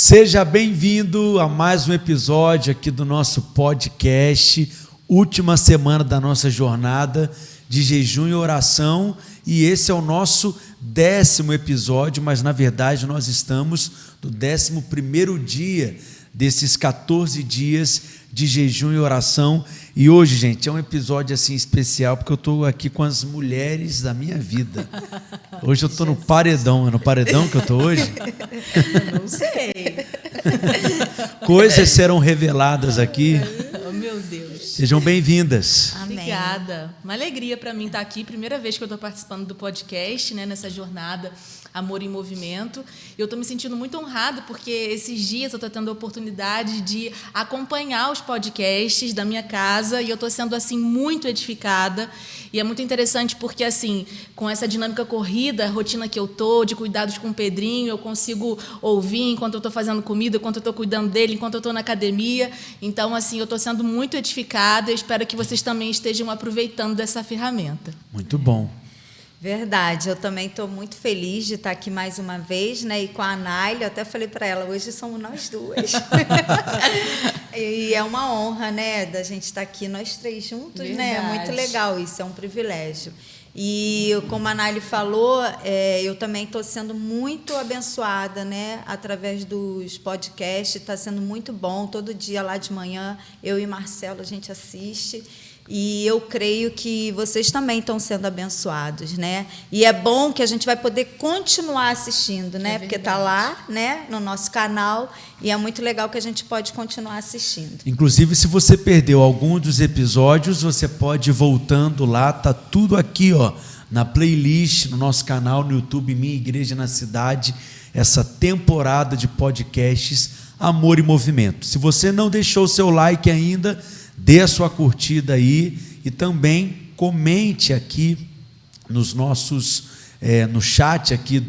Seja bem-vindo a mais um episódio aqui do nosso podcast, última semana da nossa jornada de jejum e oração, e esse é o nosso 10º episódio, mas na verdade nós estamos no 11º dia desses 14 dias de jejum e oração. E hoje, gente, é um episódio assim especial, porque eu estou aqui com as mulheres da minha vida. Hoje eu estou no paredão. É no paredão que eu estou hoje? Não sei. Coisas serão reveladas aqui. Oh, meu Deus. Sejam bem-vindas. Amém. Obrigada. Uma alegria para mim estar aqui. Primeira vez que eu estou participando do podcast, né, nessa jornada Amor em Movimento. Eu estou me sentindo muito honrada, porque esses dias eu estou tendo a oportunidade de acompanhar os podcasts da minha casa e eu estou sendo assim muito edificada. E é muito interessante porque, assim, com essa dinâmica corrida, a rotina que eu estou, de cuidados com o Pedrinho, eu consigo ouvir enquanto eu estou fazendo comida, enquanto eu estou cuidando dele, enquanto eu estou na academia. Então, assim, eu estou sendo muito edificada e espero que vocês também estejam aproveitando dessa ferramenta. Muito bom. Verdade, eu também estou muito feliz de estar aqui mais uma vez, né? E com a Nália, eu até falei para ela, hoje somos nós duas. E é uma honra, né, da gente estar aqui nós três juntos, Verdade. né? É muito legal isso, é um privilégio. E como a Nália falou, eu também estou sendo muito abençoada, né? Através dos podcasts, está sendo muito bom. Todo dia lá de manhã, eu e Marcelo, a gente assiste. E eu creio que vocês também estão sendo abençoados, né? E é bom que a gente vai poder continuar assistindo, né? Porque está lá, né? No nosso canal, e é muito legal que a gente pode continuar assistindo. Inclusive, se você perdeu algum dos episódios, você pode ir voltando lá, tá tudo aqui, ó, na playlist, no nosso canal, no YouTube, Minha Igreja na Cidade, essa temporada de podcasts Amor e Movimento. Se você não deixou o seu like ainda, dê a sua curtida aí e também comente aqui nos nossos, no chat aqui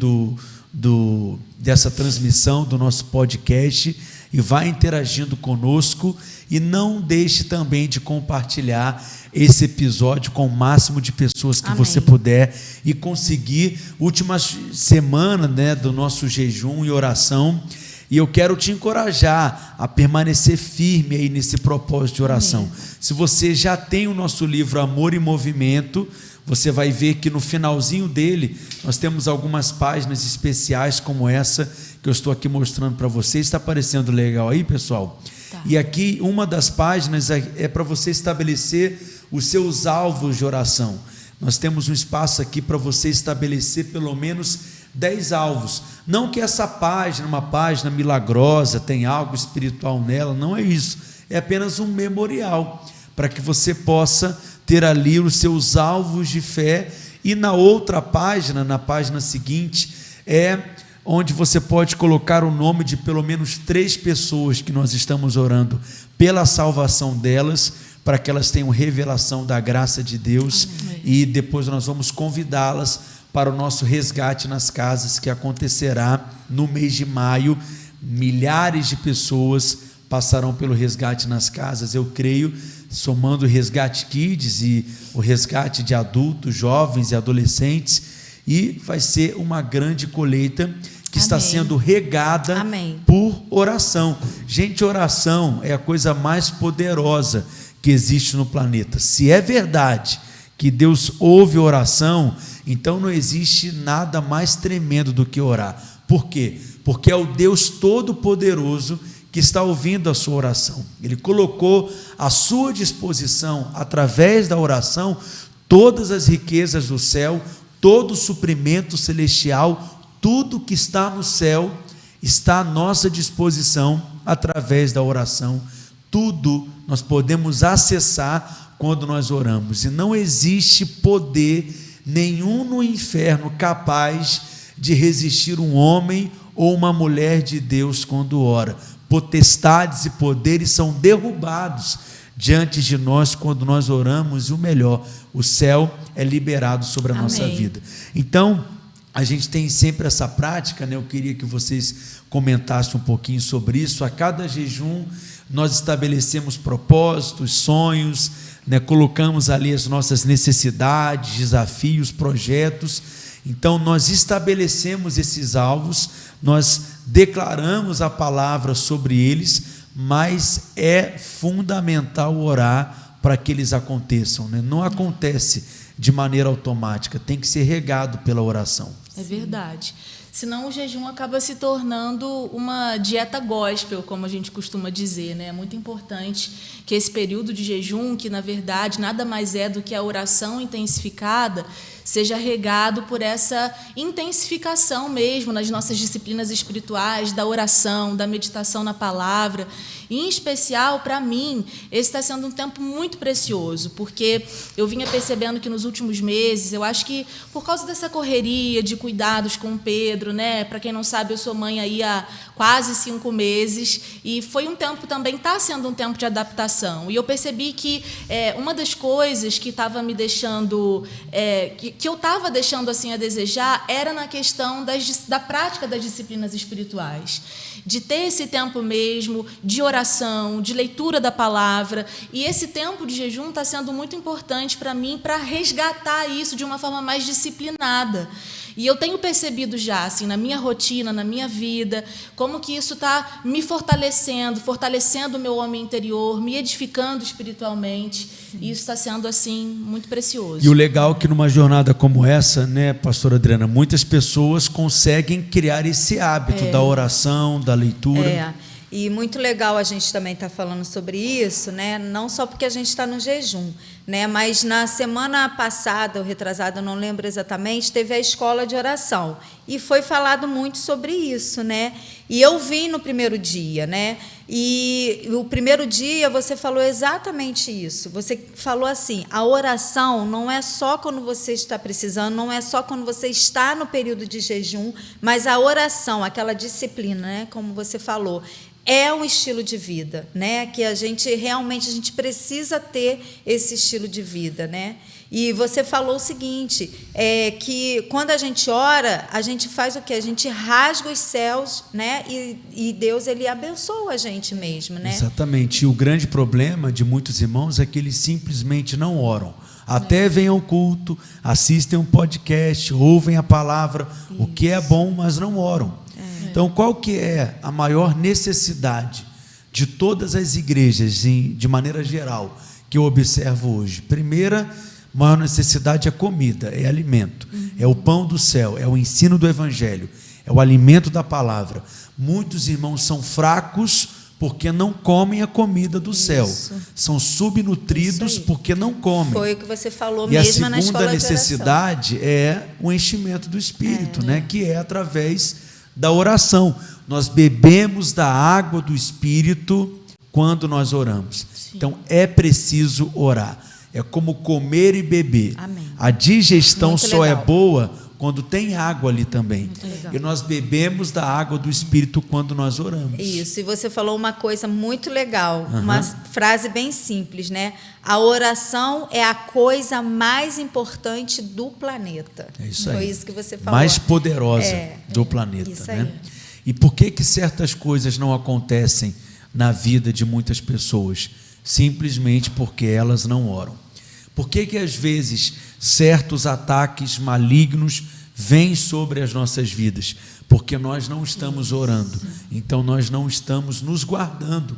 dessa transmissão do nosso podcast e vá interagindo conosco e não deixe também de compartilhar esse episódio com o máximo de pessoas que Amém. Você puder e conseguir. Última semana, né, do nosso jejum e oração. E eu quero te encorajar a permanecer firme aí nesse propósito de oração. Amém. Se você já tem o nosso livro Amor em Movimento, você vai ver que no finalzinho dele nós temos algumas páginas especiais como essa que eu estou aqui mostrando para vocês. Está aparecendo legal aí, pessoal? Tá. E aqui uma das páginas é para você estabelecer os seus alvos de oração. Nós temos um espaço aqui para você estabelecer pelo menos 10 alvos. Não que essa página, uma página milagrosa, tem algo espiritual nela, não é isso. É apenas um memorial, para que você possa ter ali os seus alvos de fé. E na outra página, na página seguinte, é onde você pode colocar o nome de pelo menos 3 pessoas que nós estamos orando pela salvação delas, para que elas tenham revelação da graça de Deus. Amém. E depois nós vamos convidá-las para o nosso resgate nas casas, que acontecerá no mês de maio. Milhares de pessoas passarão pelo resgate nas casas, eu creio, somando o Resgate Kids e o resgate de adultos, jovens e adolescentes, e vai ser uma grande colheita que está sendo regada por oração. Gente, oração é a coisa mais poderosa que existe no planeta. Se é verdade que Deus ouve oração, então não existe nada mais tremendo do que orar. Por quê? Porque é o Deus Todo-Poderoso que está ouvindo a sua oração. Ele colocou à sua disposição, através da oração, todas as riquezas do céu, todo o suprimento celestial, tudo que está no céu está à nossa disposição através da oração. Tudo nós podemos acessar quando nós oramos, e não existe poder nenhum no inferno capaz de resistir um homem ou uma mulher de Deus quando ora. Potestades e poderes são derrubados diante de nós quando nós oramos, e o melhor, o céu é liberado sobre a nossa vida. Então, a gente tem sempre essa prática, né? Eu queria que vocês comentassem um pouquinho sobre isso. A cada jejum nós estabelecemos propósitos, sonhos, né? Colocamos ali as nossas necessidades, desafios, projetos, Então nós estabelecemos esses alvos, nós declaramos a palavra sobre eles, mas é fundamental orar para que eles aconteçam, né? Não acontece de maneira automática, tem que ser regado pela oração. É verdade. Senão o jejum acaba se tornando uma dieta gospel, como a gente costuma dizer, né? É muito importante que esse período de jejum, que na verdade nada mais é do que a oração intensificada, seja regado por essa intensificação mesmo nas nossas disciplinas espirituais, da oração, da meditação na palavra. E, em especial, para mim, esse está sendo um tempo muito precioso, porque eu vinha percebendo que nos últimos meses, eu acho que por causa dessa correria de cuidados com o Pedro, né? Para quem não sabe, eu sou mãe aí há quase 5 meses, e foi um tempo também, está sendo um tempo de adaptação. E eu percebi que uma das coisas que estava me deixando, que eu estava deixando assim a desejar, era na questão da prática das disciplinas espirituais, de ter esse tempo mesmo de oração, de leitura da palavra. E esse tempo de jejum está sendo muito importante para mim, para resgatar isso de uma forma mais disciplinada. E eu tenho percebido já, assim, na minha rotina, na minha vida, como que isso está me fortalecendo o meu homem interior, me edificando espiritualmente. E isso está sendo, assim, muito precioso. E o legal é que numa jornada como essa, né, pastora Adriana, muitas pessoas conseguem criar esse hábito da oração, da leitura. E muito legal a gente também estar falando sobre isso, né? Não só porque a gente está no jejum, né? Mas na semana passada, ou retrasada, eu não lembro exatamente, teve a escola de oração. E foi falado muito sobre isso, né? E eu vim no primeiro dia, né? E o primeiro dia você falou exatamente isso. Você falou assim: a oração não é só quando você está precisando, não é só quando você está no período de jejum, mas a oração, aquela disciplina, né? Como você falou, é um estilo de vida, né? Que a gente precisa ter esse estilo de vida, né? E você falou o seguinte, que quando a gente ora, a gente faz o quê? A gente rasga os céus, né? E Deus, ele abençoa a gente mesmo, né? Exatamente. E o grande problema de muitos irmãos é que eles simplesmente não oram. Até vêm ao culto, assistem um podcast, ouvem a palavra, o que é bom, mas não oram. Então, qual que é a maior necessidade de todas as igrejas, de maneira geral, que eu observo hoje? Primeira maior necessidade é comida, é alimento, é o pão do céu, é o ensino do evangelho, é o alimento da palavra. Muitos irmãos são fracos porque não comem a comida do céu, são subnutridos porque não comem. Foi o que você falou e mesmo na escola de oração. E a segunda necessidade é o enchimento do Espírito, né? Que é através da oração. Nós bebemos da água do Espírito quando nós oramos. Sim. Então é preciso orar. É como comer e beber. Amém. A digestão muito só legal. É boa quando tem água ali também. E nós bebemos da água do Espírito quando nós oramos. Isso, e você falou uma coisa muito legal, uma frase bem simples, né? A oração é a coisa mais importante do planeta. É isso aí. Foi isso que você falou. Mais poderosa do planeta. Isso né? aí. E por que certas coisas não acontecem na vida de muitas pessoas? Simplesmente porque elas não oram. Por que às vezes certos ataques malignos vêm sobre as nossas vidas? Porque nós não estamos orando, então nós não estamos nos guardando.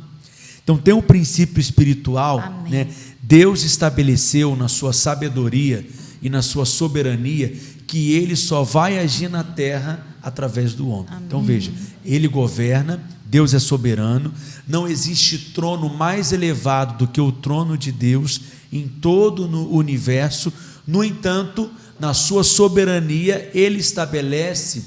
Então tem um princípio espiritual, né? Deus estabeleceu na sua sabedoria e na sua soberania que Ele só vai agir na terra através do homem. Então veja, Ele governa, Deus é soberano, não existe trono mais elevado do que o trono de Deus em todo o universo. No entanto, na sua soberania, Ele estabelece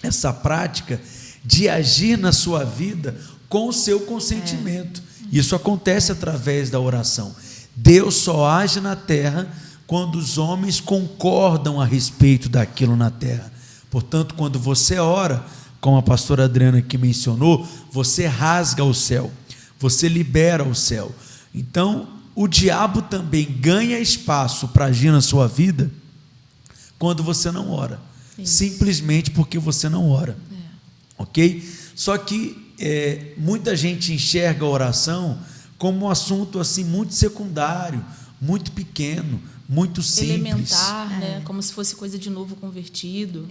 essa prática de agir na sua vida com o seu consentimento. Isso acontece através da oração. Deus só age na terra quando os homens concordam a respeito daquilo na terra. Portanto, quando você ora, como a pastora Adriana aqui mencionou, você rasga o céu, você libera o céu. Então, o diabo também ganha espaço para agir na sua vida quando você não ora. Isso. Simplesmente porque você não ora. Ok? Só que muita gente enxerga a oração como um assunto assim muito secundário, muito pequeno, muito simples. Elementar, né? Como se fosse coisa de novo convertido.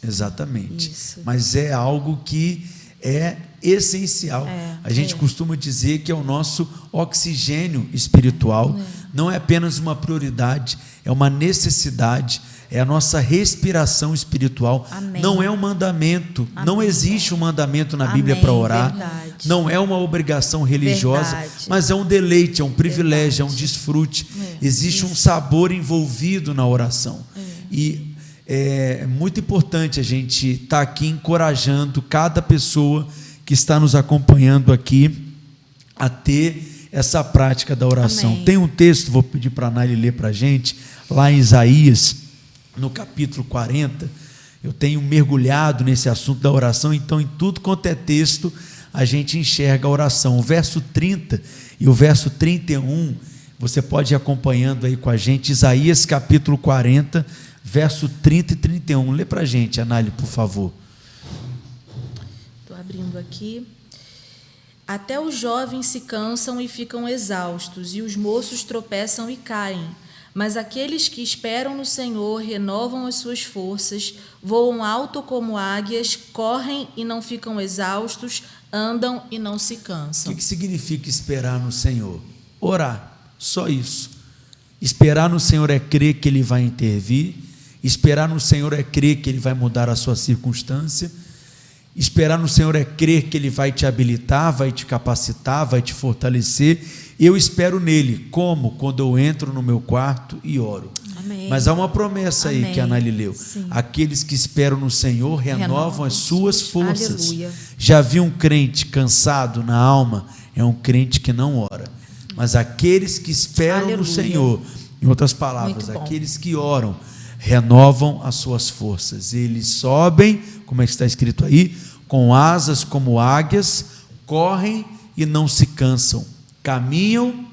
Exatamente. Isso. Mas é algo que é essencial. A gente costuma dizer que é o nosso oxigênio espiritual. Não é apenas uma prioridade, é uma necessidade, é a nossa respiração espiritual. Amém. Não é um mandamento, Amém. Não existe um mandamento na Bíblia Amém. para orar. Verdade. Não é uma obrigação religiosa, Verdade. mas é um deleite, é um privilégio, é um desfrute. Existe um sabor envolvido na oração. E é muito importante a gente estar aqui encorajando cada pessoa que está nos acompanhando aqui a ter essa prática da oração. Amém. Tem um texto, vou pedir para a Naili ler para a gente, lá em Isaías, no capítulo 40. Eu tenho mergulhado nesse assunto da oração, então em tudo quanto é texto a gente enxerga a oração. O verso 30 e o verso 31, você pode ir acompanhando aí com a gente, Isaías capítulo 40, verso 30 e 31. Lê para a gente, Anália, por favor. Estou abrindo aqui. Até os jovens se cansam e ficam exaustos, e os moços tropeçam e caem. Mas aqueles que esperam no Senhor renovam as suas forças, voam alto como águias, correm e não ficam exaustos, andam e não se cansam. O que significa esperar no Senhor? Orar, só isso. Esperar no Senhor é crer que Ele vai intervir. Esperar no Senhor é crer que Ele vai mudar a sua circunstância. Esperar no Senhor é crer que Ele vai te habilitar, vai te capacitar, vai te fortalecer. Eu espero nele. Como? Quando eu entro no meu quarto e oro. Amém. Mas há uma promessa aí que a Anália leu. Sim. Aqueles que esperam no Senhor renovam as suas forças. Aleluia. Já vi um crente cansado na alma, é um crente que não ora. Mas aqueles que esperam Aleluia. no Senhor, em outras palavras, Muito bom. aqueles que oram, renovam as suas forças. Eles sobem, como é que está escrito aí, com asas como águias, correm e não se cansam, caminham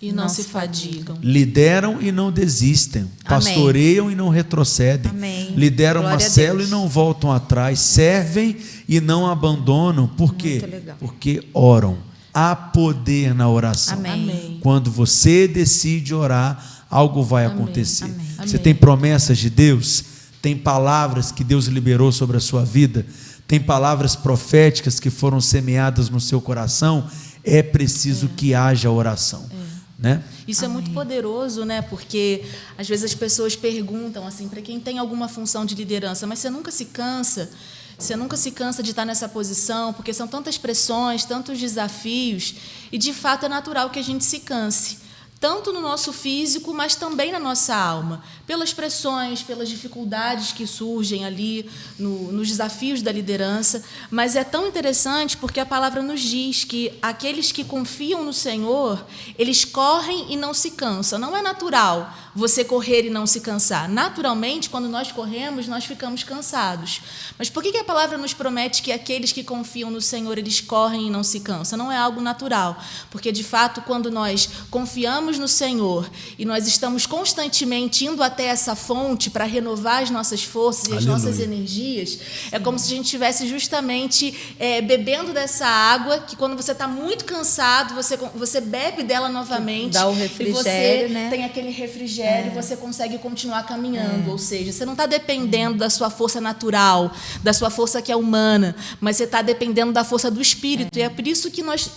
E não se fadigam. lideram e não desistem, pastoreiam e não retrocedem, Amém. lideram Glória uma a célula Deus. e não voltam atrás, servem e não abandonam. Por quê? Muito legal. Porque oram. Há poder na oração. Amém. Amém. Quando você decide orar, algo vai acontecer. Amém. Você Amém. tem promessas de Deus, tem palavras que Deus liberou sobre a sua vida, tem palavras proféticas que foram semeadas no seu coração. É preciso que haja oração, né? Isso é muito poderoso, né? Porque às vezes as pessoas perguntam assim, para quem tem alguma função de liderança, mas você nunca se cansa? Você nunca se cansa de estar nessa posição, porque são tantas pressões, tantos desafios, e de fato é natural que a gente se canse, tanto no nosso físico, mas também na nossa alma, pelas pressões, pelas dificuldades que surgem ali nos desafios da liderança. Mas é tão interessante porque a palavra nos diz que aqueles que confiam no Senhor, eles correm e não se cansam. Não é natural você correr e não se cansar. Naturalmente, quando nós corremos, nós ficamos cansados. Mas por que a palavra nos promete que aqueles que confiam no Senhor, eles correm e não se cansam? Não é algo natural, porque de fato, quando nós confiamos no Senhor e nós estamos constantemente indo até essa fonte para renovar as nossas forças e as Aleluia. nossas energias, é como se a gente estivesse justamente bebendo dessa água, que quando você está muito cansado, você bebe dela novamente. Dá o e refrigério, você né? tem aquele refrigério e você consegue continuar caminhando. Ou seja, você não está dependendo da sua força natural, da sua força que é humana, mas você está dependendo da força do Espírito. E é por isso que nós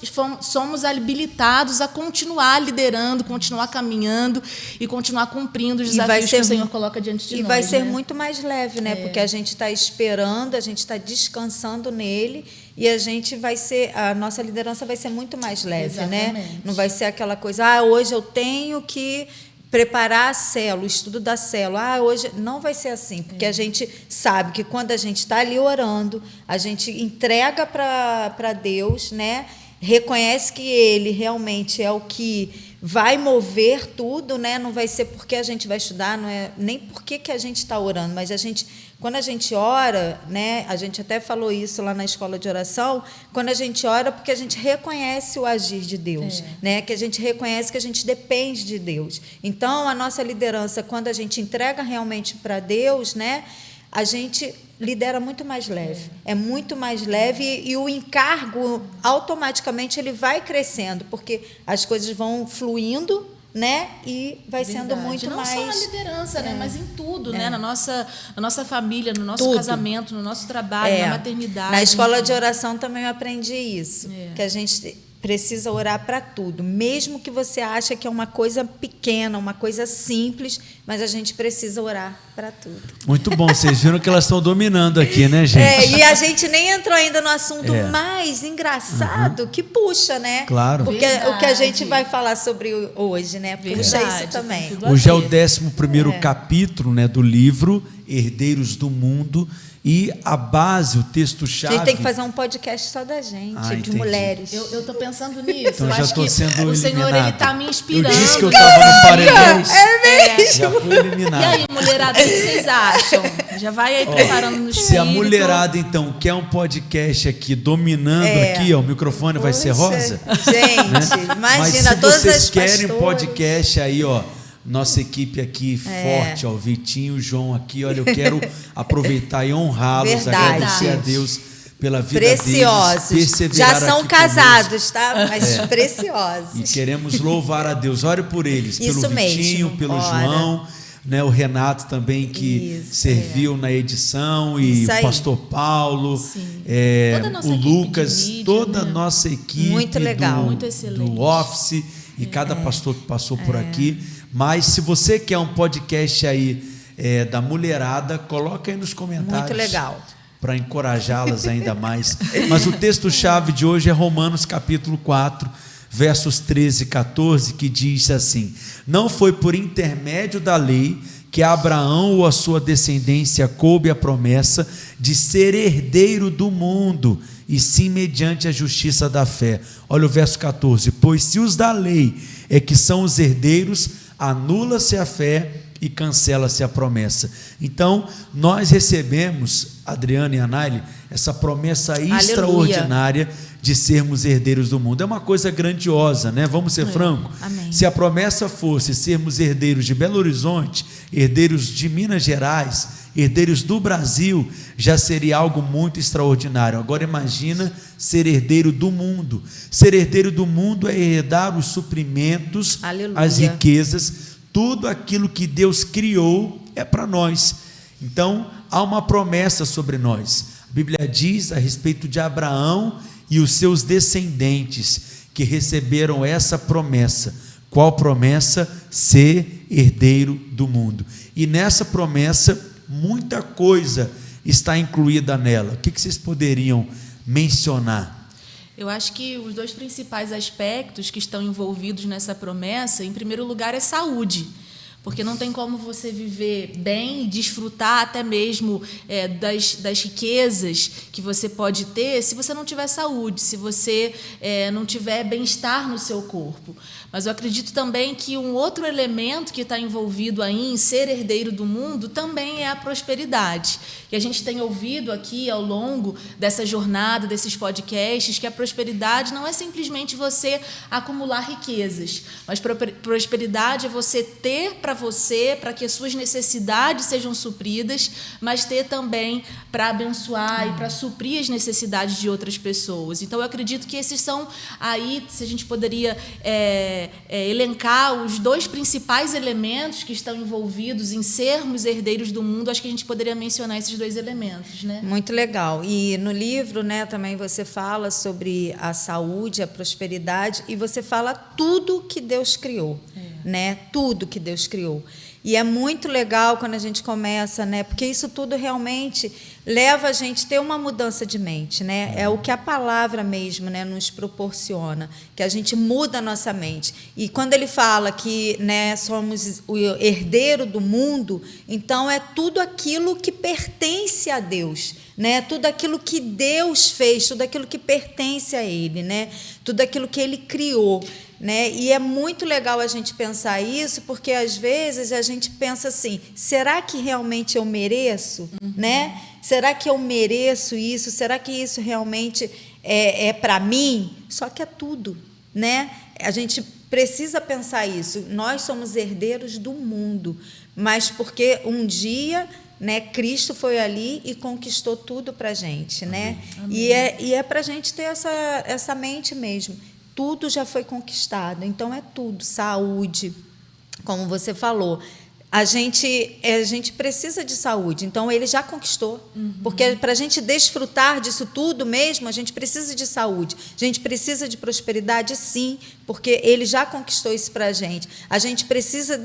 somos habilitados a continuar liderando, continuar caminhando e continuar cumprindo os desafios que o Senhor coloca diante de nós. E vai ser né? muito mais leve, né? Porque a gente está esperando, a gente está descansando nele e a nossa liderança vai ser muito mais leve, né? Exatamente. Não vai ser aquela coisa, hoje eu tenho que preparar a célula, o estudo da célula. Hoje não vai ser assim, porque a gente sabe que quando a gente está ali orando, a gente entrega para Deus, né? Reconhece que Ele realmente é o que vai mover tudo, né? Não vai ser porque a gente vai estudar, não é nem porque que a gente está orando, mas quando a gente ora, né? A gente até falou isso lá na escola de oração, quando a gente ora, porque a gente reconhece o agir de Deus, né? Que a gente reconhece que a gente depende de Deus. Então, a nossa liderança, quando a gente entrega realmente para Deus, né? A gente lidera muito mais leve, é muito mais leve e o encargo automaticamente ele vai crescendo, porque as coisas vão fluindo, né? E vai sendo muito não mais... Não só na liderança, né? Mas em tudo, né? Na nossa família, no nosso casamento, no nosso trabalho, na maternidade. Na escola de oração também eu aprendi isso, que a gente precisa orar para tudo, mesmo que você ache que é uma coisa pequena, uma coisa simples, mas a gente precisa orar para tudo. Muito bom, vocês viram que elas estão dominando aqui, né, gente? E a gente nem entrou ainda no assunto mais engraçado que puxa, né? Claro. Porque o que a gente vai falar sobre hoje, né? Puxa isso também. Hoje é o 11º capítulo, né, do livro Herdeiros do Mundo. E a base, o texto-chave... A gente tem que fazer um podcast só da gente, de mulheres. Eu estou pensando nisso. Então eu já acho estou que sendo o Senhor eliminado. está me inspirando. Eu disse que eu estava no paredão. mesmo? Já fui eliminado. E aí, mulherada, o que vocês acham? Já vai aí preparando no espírito. Se a mulherada, então, quer um podcast aqui, dominando aqui, ó, o microfone vai ser rosa? Gente, né? imagina, mas se todas vocês as querem pastoras... podcast aí, ó, nossa equipe aqui forte, ó, o Vitinho, o João aqui, olha, eu quero aproveitar e honrá-los, agradecer a Deus pela vida preciosos. deles, perseverar já são aqui casados, tá? Mas preciosos. E queremos louvar a Deus. Ore por eles, Isso pelo Vitinho, mesmo. pelo João, né, o Renato também que serviu na edição, e o pastor Paulo, o Lucas, mídia, toda a né? nossa equipe Muito legal, muito excelente. do Office e cada pastor que passou por aqui. Mas se você quer um podcast aí da mulherada, coloca aí nos comentários. Muito legal. Para encorajá-las ainda mais. Mas o texto-chave de hoje é Romanos capítulo 4, versos 13 e 14, que diz assim: não foi por intermédio da lei que a Abraão ou a sua descendência coube a promessa de ser herdeiro do mundo, e sim mediante a justiça da fé. Olha o verso 14: pois se os da lei é que são os herdeiros, anula-se a fé e cancela-se a promessa. Então, nós recebemos, Adriana e Anaile, essa promessa extraordinária de sermos herdeiros do mundo. É uma coisa grandiosa, né? Vamos ser francos? Amém. Se a promessa fosse sermos herdeiros de Belo Horizonte, herdeiros de Minas Gerais, herdeiros do Brasil, já seria algo muito extraordinário. Agora imagina ser herdeiro do mundo. Ser herdeiro do mundo é herdar os suprimentos, as riquezas, tudo aquilo que Deus criou é para nós. Então, há uma promessa sobre nós. A Bíblia diz a respeito de Abraão e os seus descendentes que receberam essa promessa. Qual promessa? Ser herdeiro do mundo. E nessa promessa, muita coisa está incluída nela. O que vocês poderiam mencionar? Eu acho que os dois principais aspectos que estão envolvidos nessa promessa, em primeiro lugar, é saúde. Porque não tem como você viver bem e desfrutar até mesmo das riquezas que você pode ter se você não tiver saúde, se você não tiver bem-estar no seu corpo. Mas eu acredito também que um outro elemento que está envolvido aí em ser herdeiro do mundo também é a prosperidade. E a gente tem ouvido aqui ao longo dessa jornada, desses podcasts, que a prosperidade não é simplesmente você acumular riquezas, mas prosperidade é você ter para você, para que as suas necessidades sejam supridas, mas ter também para abençoar e para suprir as necessidades de outras pessoas. Então, eu acredito que esses são aí, se a gente poderia elencar os dois principais elementos que estão envolvidos em sermos herdeiros do mundo, acho que a gente poderia mencionar esses dois elementos, né? Muito legal. E no livro, né, também você fala sobre a saúde, a prosperidade, e você fala tudo que Deus criou, né? Tudo que Deus criou. E é muito legal quando a gente começa, né? Porque isso tudo realmente leva a gente a ter uma mudança de mente, né? É o que a palavra mesmo, né, nos proporciona, que a gente muda a nossa mente. E quando ele fala que, né, somos o herdeiro do mundo, então é tudo aquilo que pertence a Deus, né? Tudo aquilo que Deus fez, tudo aquilo que pertence a Ele, né? Tudo aquilo que Ele criou. Né? E é muito legal a gente pensar isso, porque às vezes a gente pensa assim: será que realmente eu mereço? Né? Será que eu mereço isso? Será que isso realmente é para mim? Só que é tudo, né? A gente precisa pensar isso. Nós somos herdeiros do mundo, mas porque um dia, né, Cristo foi ali e conquistou tudo para a gente, né? Amém. E é para a gente ter essa mente mesmo. tudo já foi conquistado. Então, é tudo. Saúde, como você falou. A gente precisa de saúde, então ele já conquistou. Porque para a gente desfrutar disso tudo mesmo, a gente precisa de saúde. A gente precisa de prosperidade, sim, porque ele já conquistou isso para a gente. A gente precisa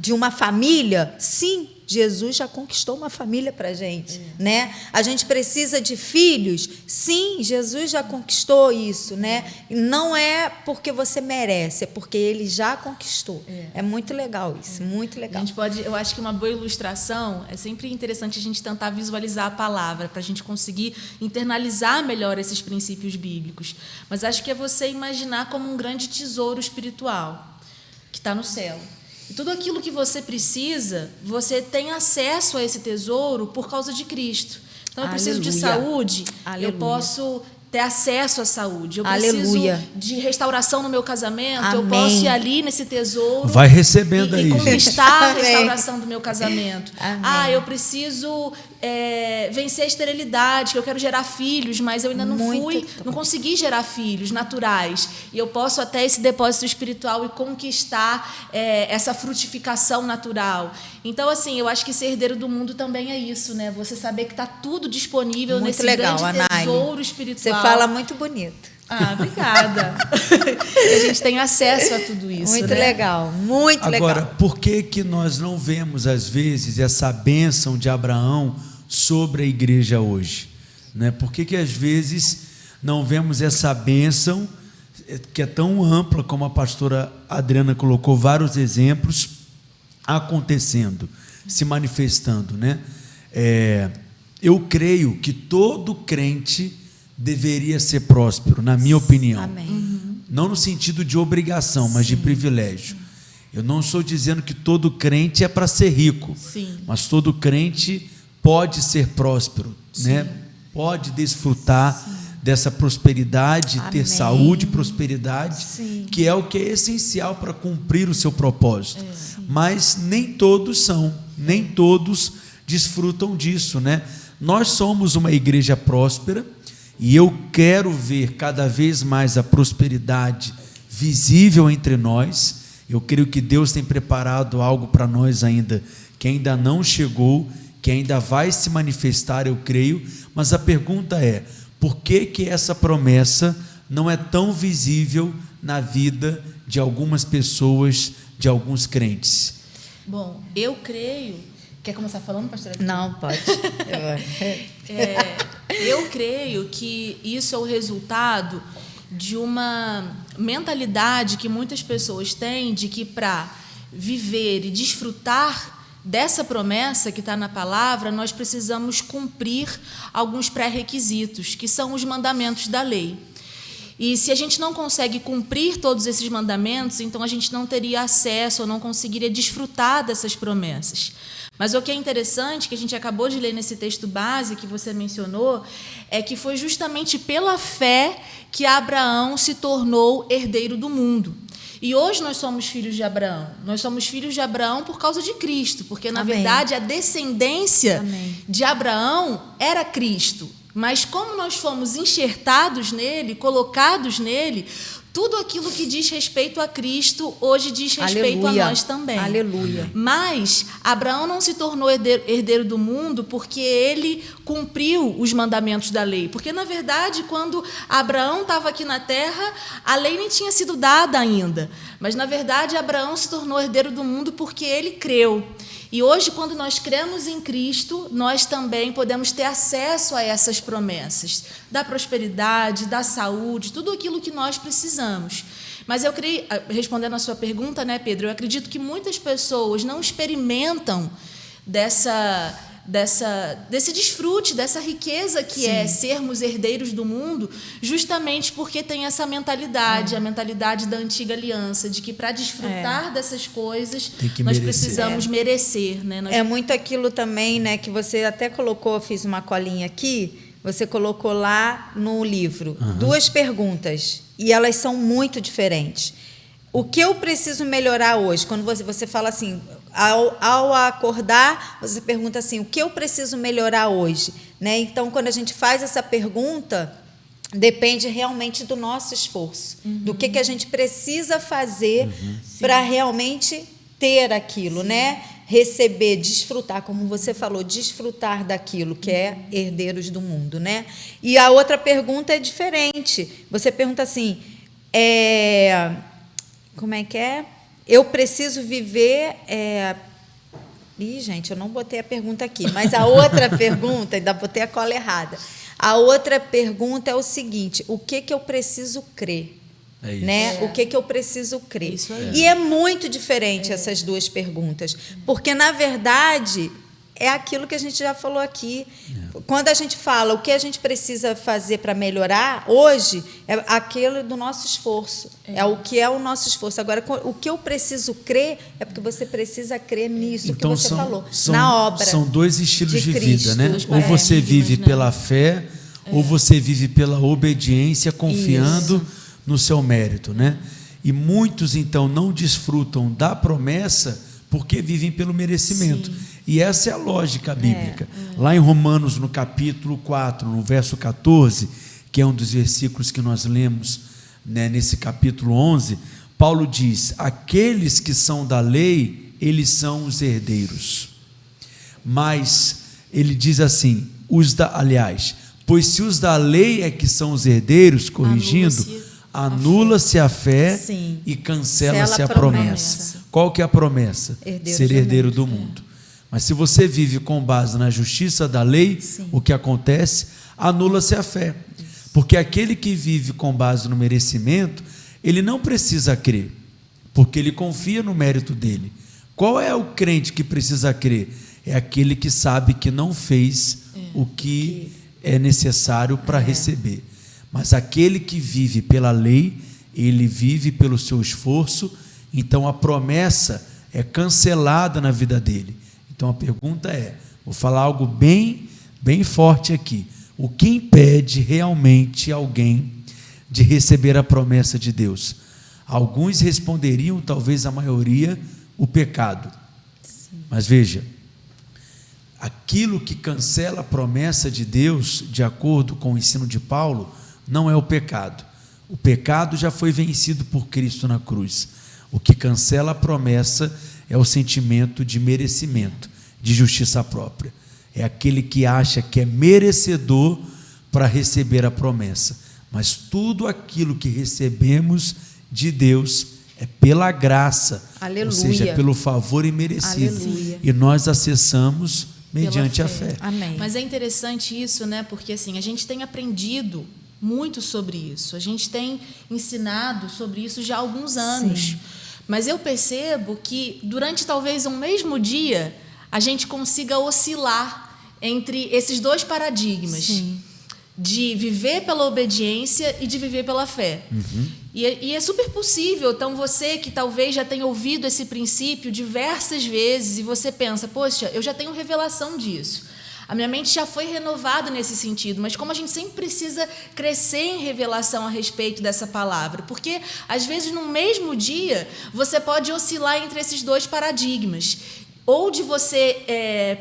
de uma família, sim. Jesus já conquistou uma família para a gente, né? A gente precisa de filhos, sim, Jesus já conquistou isso, né? Não é porque você merece, é porque ele já conquistou. É muito legal isso, muito legal. Eu acho que uma boa ilustração é sempre interessante a gente tentar visualizar a palavra para a gente conseguir internalizar melhor esses princípios bíblicos. Mas acho que é você imaginar como um grande tesouro espiritual que está no céu. E tudo aquilo que você precisa, você tem acesso a esse tesouro por causa de Cristo. Então, eu preciso de saúde, eu posso ter acesso à saúde. Eu preciso de restauração no meu casamento, eu posso ir ali nesse tesouro. Vai recebendo aí, e conquistar a restauração do meu casamento. Eu preciso vencer a esterilidade, que eu quero gerar filhos, mas eu ainda não consegui gerar filhos naturais. E eu posso até esse depósito espiritual e conquistar essa frutificação natural. Então, assim, eu acho que ser herdeiro do mundo também é isso, né? Você saber que está tudo disponível muito nesse legal, grande tesouro espiritual. Você fala muito bonito. Obrigada. A gente tem acesso a tudo isso. Muito legal, muito legal. Agora, por que nós não vemos, às vezes, essa bênção de Abraão sobre a igreja hoje? Né? Por que às vezes, não vemos essa bênção, que é tão ampla, como a pastora Adriana colocou vários exemplos, acontecendo, se manifestando, né? Eu creio que todo crente deveria ser próspero, na minha opinião. Amém. Não no sentido de obrigação, mas de privilégio. Eu não estou dizendo que todo crente é para ser rico, mas todo crente pode ser próspero, né? Pode desfrutar dessa prosperidade, ter saúde e prosperidade, que é o que é essencial para cumprir o seu propósito. Mas nem todos são, nem todos desfrutam disso, né? Nós somos uma igreja próspera e eu quero ver cada vez mais a prosperidade visível entre nós. Eu creio que Deus tem preparado algo para nós ainda, que ainda não chegou, que ainda vai se manifestar, eu creio. Mas a pergunta é, por que essa promessa não é tão visível na vida de algumas pessoas, de alguns crentes? Bom, eu creio... Quer começar falando, pastora? Não, pode. Eu creio que isso é o resultado de uma mentalidade que muitas pessoas têm de que para viver e desfrutar dessa promessa que está na palavra, nós precisamos cumprir alguns pré-requisitos, que são os mandamentos da lei. E se a gente não consegue cumprir todos esses mandamentos, então a gente não teria acesso ou não conseguiria desfrutar dessas promessas. Mas o que é interessante, que a gente acabou de ler nesse texto base que você mencionou, é que foi justamente pela fé que Abraão se tornou herdeiro do mundo. E hoje nós somos filhos de Abraão. Nós somos filhos de Abraão por causa de Cristo, porque, na verdade, a descendência de Abraão era Cristo. Mas como nós fomos enxertados nele, colocados nele, tudo aquilo que diz respeito a Cristo, hoje diz respeito a nós também. Aleluia. Mas Abraão não se tornou herdeiro do mundo porque ele cumpriu os mandamentos da lei. Porque, na verdade, quando Abraão estava aqui na terra, a lei nem tinha sido dada ainda. Mas, na verdade, Abraão se tornou herdeiro do mundo porque ele creu. E hoje, quando nós cremos em Cristo, nós também podemos ter acesso a essas promessas da prosperidade, da saúde, tudo aquilo que nós precisamos. Mas eu creio, respondendo a sua pergunta, né, Pedro, eu acredito que muitas pessoas não experimentam desse desfrute, dessa riqueza que é sermos herdeiros do mundo, justamente porque tem essa mentalidade, a mentalidade da antiga aliança, de que para desfrutar dessas coisas nós precisamos merecer. Né? É muito aquilo também, né, que você até colocou, eu fiz uma colinha aqui, você colocou lá no livro, 2 perguntas, e elas são muito diferentes. O que eu preciso melhorar hoje? Quando você fala assim... Ao acordar, você pergunta assim, o que eu preciso melhorar hoje? Né? Então, quando a gente faz essa pergunta, depende realmente do nosso esforço, do que a gente precisa fazer para realmente ter aquilo, né? Receber, desfrutar, como você falou, desfrutar daquilo que é herdeiros do mundo, né? E a outra pergunta é diferente. Você pergunta assim, como é que é? Eu preciso viver... Ih, gente, eu não botei a pergunta aqui, mas a outra pergunta, ainda botei a cola errada. A outra pergunta é o seguinte: o que eu preciso crer? É isso. Né? O que eu preciso crer? Isso aí. E é muito diferente essas duas perguntas, porque, na verdade, é aquilo que a gente já falou aqui. Quando a gente fala o que a gente precisa fazer para melhorar, hoje, é aquilo do nosso esforço. É o que é o nosso esforço. Agora, o que eu preciso crer é porque você precisa crer nisso Então, que você falou, na obra. São dois estilos de vida, Cristo. né? Ou você vive pela fé, ou você vive pela obediência, confiando no seu mérito, né? E muitos, então, não desfrutam da promessa porque vivem pelo merecimento. Sim. E essa é a lógica bíblica. Lá em Romanos, no capítulo 4, no verso 14, que é um dos versículos que nós lemos, né, nesse capítulo 11, Paulo diz: aqueles que são da lei, eles são os herdeiros. Mas ele diz assim, pois se os da lei é que são os herdeiros, corrigindo, anula-se a fé e cancela-se a promessa. Qual que é a promessa? Ser herdeiro do mundo. Mas se você vive com base na justiça da lei, o que acontece? Anula-se a fé. Porque aquele que vive com base no merecimento, ele não precisa crer, porque ele confia no mérito dele. Qual é o crente que precisa crer? É aquele que sabe que não fez o que é necessário para receber. Mas aquele que vive pela lei, ele vive pelo seu esforço, então a promessa é cancelada na vida dele. Então a pergunta é, vou falar algo bem forte aqui: o que impede realmente alguém de receber a promessa de Deus? Alguns responderiam, talvez a maioria, o pecado. Mas veja, aquilo que cancela a promessa de Deus, de acordo com o ensino de Paulo, não é o pecado. O pecado já foi vencido por Cristo na cruz. O que cancela a promessa é o sentimento de merecimento, de justiça própria. É aquele que acha que é merecedor para receber a promessa. Mas tudo aquilo que recebemos de Deus é pela graça, Aleluia. Ou seja, é pelo favor imerecido. Aleluia. E nós acessamos mediante a fé. Amém. Mas é interessante isso, né? Porque assim, a gente tem aprendido muito sobre isso. A gente tem ensinado sobre isso já há alguns anos. Sim. Mas eu percebo que durante talvez um mesmo dia, a gente consiga oscilar entre esses dois paradigmas. Sim. De viver pela obediência e de viver pela fé. E é super possível. Então, você que talvez já tenha ouvido esse princípio diversas vezes e você pensa, poxa, eu já tenho revelação disso. A minha mente já foi renovada nesse sentido, mas como a gente sempre precisa crescer em revelação a respeito dessa palavra, porque às vezes no mesmo dia você pode oscilar entre esses dois paradigmas. Ou de você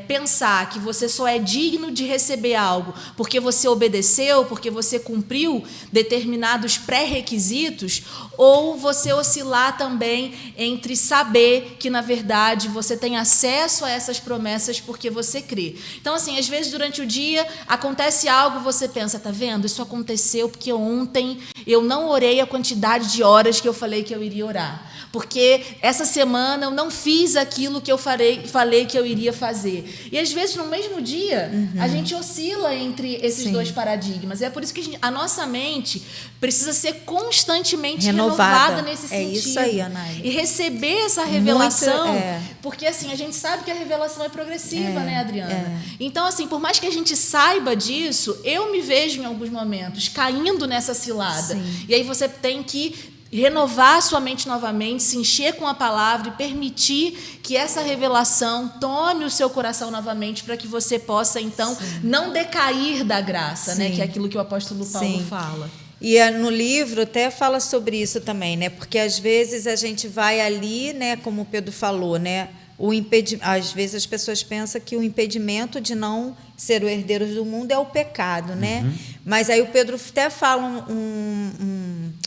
pensar que você só é digno de receber algo porque você obedeceu, porque você cumpriu determinados pré-requisitos, ou você oscilar também entre saber que, na verdade, você tem acesso a essas promessas porque você crê. Então, assim, às vezes, durante o dia, acontece algo, você pensa, tá vendo? Isso aconteceu porque ontem eu não orei a quantidade de horas que eu falei que eu iria orar. Porque essa semana eu não fiz aquilo que eu falei que eu iria fazer. E às vezes no mesmo dia a gente oscila entre esses dois paradigmas. É por isso que a nossa mente precisa ser constantemente renovada nesse sentido. É isso aí, Anaí. E receber essa revelação, porque assim, a gente sabe que a revelação é progressiva, né, Adriana? Então, assim, por mais que a gente saiba disso, eu me vejo em alguns momentos caindo nessa cilada. Sim. E aí você tem que renovar a sua mente novamente, se encher com a palavra e permitir que essa revelação tome o seu coração novamente para que você possa, então, não decair da graça, né? Que é aquilo que o apóstolo Paulo fala. E no livro até fala sobre isso também, né? Porque às vezes a gente vai ali, né? Como o Pedro falou, né? Às vezes as pessoas pensam que o impedimento de não ser o herdeiro do mundo é o pecado, né? Mas aí o Pedro até fala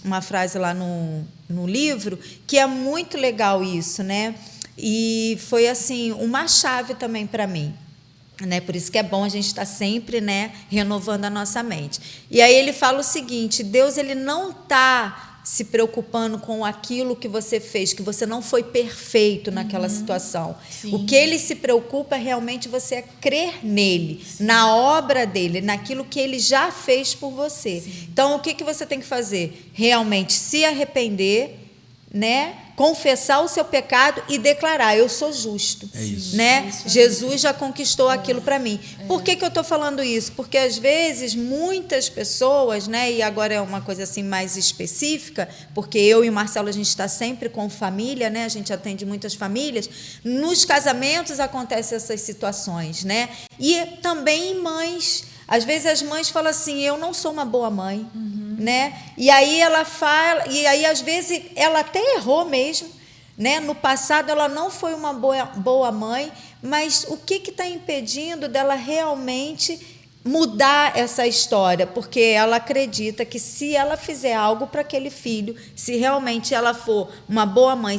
uma frase lá no livro que é muito legal isso, né? E foi assim uma chave também para mim. Né? Por isso que é bom a gente estar sempre, né, renovando a nossa mente. E aí ele fala o seguinte: Deus, ele não está se preocupando com aquilo que você fez, que você não foi perfeito naquela situação. Sim. O que ele se preocupa é realmente você crer nele, na obra dele, naquilo que ele já fez por você. Sim. Então, o que você tem que fazer? Realmente se arrepender, né? Confessar o seu pecado e declarar: eu sou justo. É isso. Né? Isso. Jesus já conquistou aquilo para mim. Por que eu estou falando isso? Porque às vezes muitas pessoas, né, e agora é uma coisa assim mais específica, porque eu e o Marcelo a gente está sempre com família, né? A gente atende muitas famílias. Nos casamentos acontecem essas situações, né? E também em mães. Às vezes as mães falam assim: eu não sou uma boa mãe. Né? E aí ela fala, e aí às vezes ela até errou mesmo, né? No passado ela não foi uma boa mãe, mas o que está impedindo dela realmente mudar essa história? Porque ela acredita que se ela fizer algo para aquele filho, se realmente ela for uma boa mãe,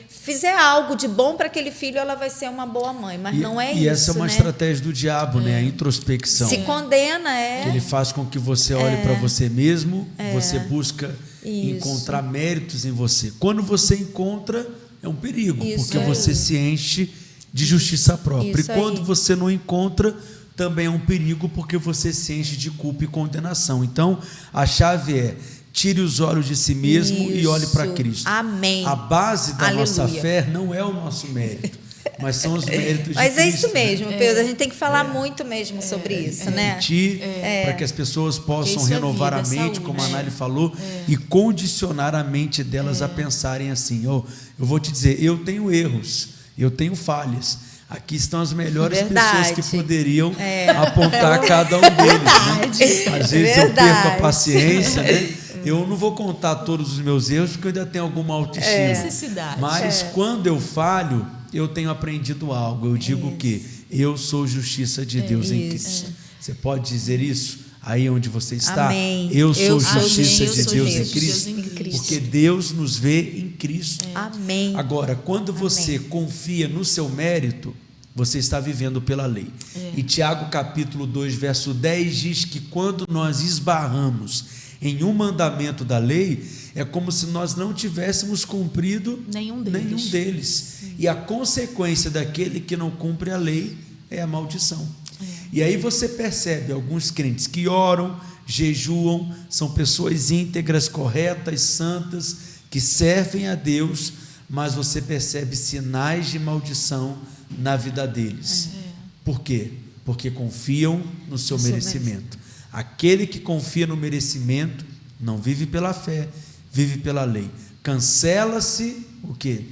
fizer algo de bom para aquele filho, ela vai ser uma boa mãe, mas não é isso. E essa é uma estratégia do diabo, né? A introspecção. Se condena, Que ele faz com que você olhe para você mesmo, você busca encontrar méritos em você. Quando você encontra, é um perigo, porque você se enche de justiça própria. Isso e quando aí. você não encontra, também é um perigo, porque você se enche de culpa e condenação. Então, a chave é: tire os olhos de si mesmo e olhe para Cristo. Amém. A base da Aleluia. nossa fé não é o nosso mérito, mas são os méritos de Mas Cristo. é isso mesmo, né? Pedro. A gente tem que falar muito mesmo sobre isso, né? Repetir, para que as pessoas possam isso é renovar vida, a mente, saúde. como a Anália falou, e condicionar a mente delas a pensarem assim: eu vou te dizer, eu tenho erros, eu tenho falhas. Aqui estão as melhores Verdade. pessoas que poderiam apontar cada um deles. Né? Às vezes eu perco a paciência, né? Eu não vou contar todos os meus erros, porque eu ainda tenho alguma autoestima. Necessidade. Mas quando eu falho, eu tenho aprendido algo. Eu digo que eu sou justiça de Deus em Cristo. Você pode dizer isso aí onde você está? Amém. Eu sou sou justiça eu de sou Deus justiça em Cristo. de Deus em Cristo. Porque Deus nos vê em Cristo. Amém. Agora, quando você confia no seu mérito, você está vivendo pela lei. E Tiago capítulo 2, verso 10 diz que quando nós esbarramos em um mandamento da lei, é como se nós não tivéssemos cumprido Nenhum deles. E a consequência daquele que não cumpre a lei é a maldição. E aí você percebe alguns crentes que oram, jejuam, são pessoas íntegras, corretas, santas, que servem a Deus, mas você percebe sinais de maldição na vida deles. Por quê? Porque confiam no seu merecimento. Aquele que confia no merecimento não vive pela fé, vive pela lei. Cancela-se o quê?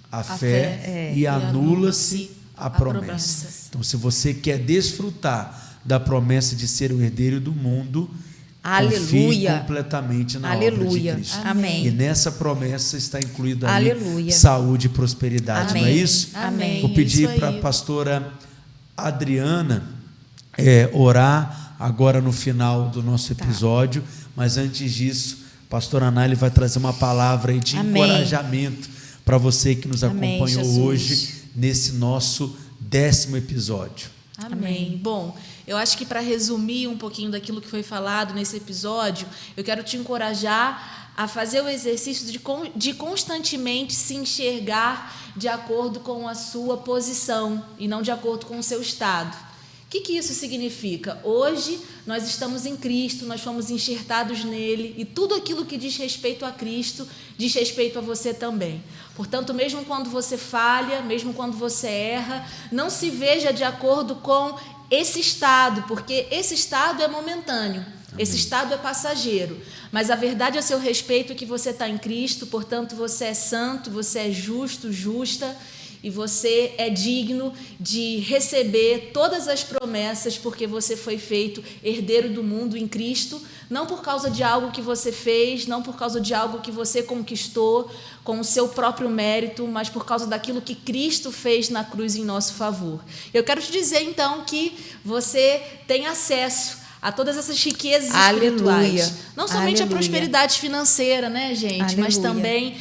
A fé e anula-se a promessa. Então, se você quer desfrutar da promessa de ser o herdeiro do mundo, confie completamente na obra de Cristo. Amém. E nessa promessa está incluída Aleluia. saúde e prosperidade, Amém. não é isso? Amém. Vou pedir Isso aí. para a pastora Adriana orar agora no final do nosso episódio, mas antes disso, a pastora Anália vai trazer uma palavra aí de encorajamento para você que nos acompanhou Jesus. hoje nesse nosso 10º episódio. Amém. Bom, eu acho que para resumir um pouquinho daquilo que foi falado nesse episódio, eu quero te encorajar a fazer o exercício de constantemente se enxergar de acordo com a sua posição e não de acordo com o seu estado. O que isso significa? Hoje nós estamos em Cristo, nós fomos enxertados nele, e tudo aquilo que diz respeito a Cristo diz respeito a você também. Portanto, mesmo quando você falha, mesmo quando você erra, não se veja de acordo com esse estado, porque esse estado é momentâneo, esse estado é passageiro. Mas a verdade a seu respeito é que você está em Cristo, portanto você é santo, você é justo, justa, e você é digno de receber todas as promessas, porque você foi feito herdeiro do mundo em Cristo, não por causa de algo que você fez, não por causa de algo que você conquistou com o seu próprio mérito, mas por causa daquilo que Cristo fez na cruz em nosso favor. Eu quero te dizer, então, que você tem acesso a todas essas riquezas Aleluia. espirituais. Não somente Aleluia. a prosperidade financeira, né, gente? Mas Aleluia. também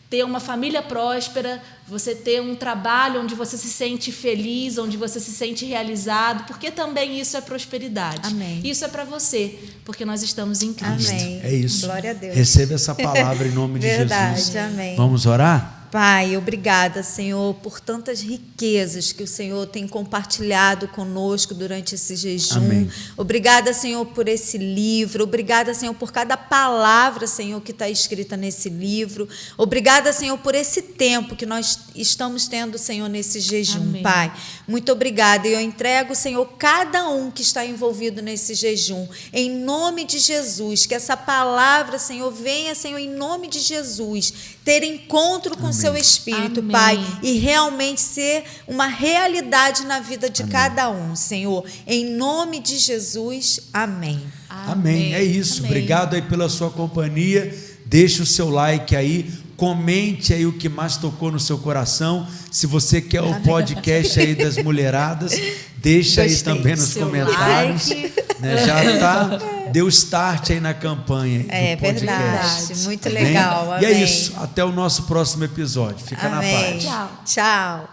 ter uma família próspera, você ter um trabalho onde você se sente feliz, onde você se sente realizado, porque também isso é prosperidade. Amém. Isso é para você, porque nós estamos em Cristo. Amém. É isso. Glória a Deus. Receba essa palavra em nome de Verdade, Jesus. amém. Vamos orar? Pai, obrigada, Senhor, por tantas riquezas que o Senhor tem compartilhado conosco durante esse jejum. Amém. Obrigada, Senhor, por esse livro. Obrigada, Senhor, por cada palavra, Senhor, que está escrita nesse livro. Obrigada, Senhor, por esse tempo que nós estamos tendo, Senhor, nesse jejum, Amém. Pai. Muito obrigada. E eu entrego, Senhor, cada um que está envolvido nesse jejum. Em nome de Jesus, que essa palavra, Senhor, venha, Senhor, em nome de Jesus, ter encontro com o seu Espírito, Amém. Pai, e realmente ser uma realidade na vida de cada um, Senhor. Em nome de Jesus, amém. Amém. É isso. Amém. Obrigado aí pela sua companhia. Deixe o seu like aí. Comente aí o que mais tocou no seu coração. Se você quer o podcast aí das mulheradas, deixa aí Gostei. também nos Seu comentários. like. Né? Já tá, deu start aí na campanha É do podcast. verdade. Muito Amém? legal. E é Amém. isso. Até o nosso próximo episódio. Fica Amém. na paz. Tchau.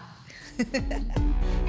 Tchau.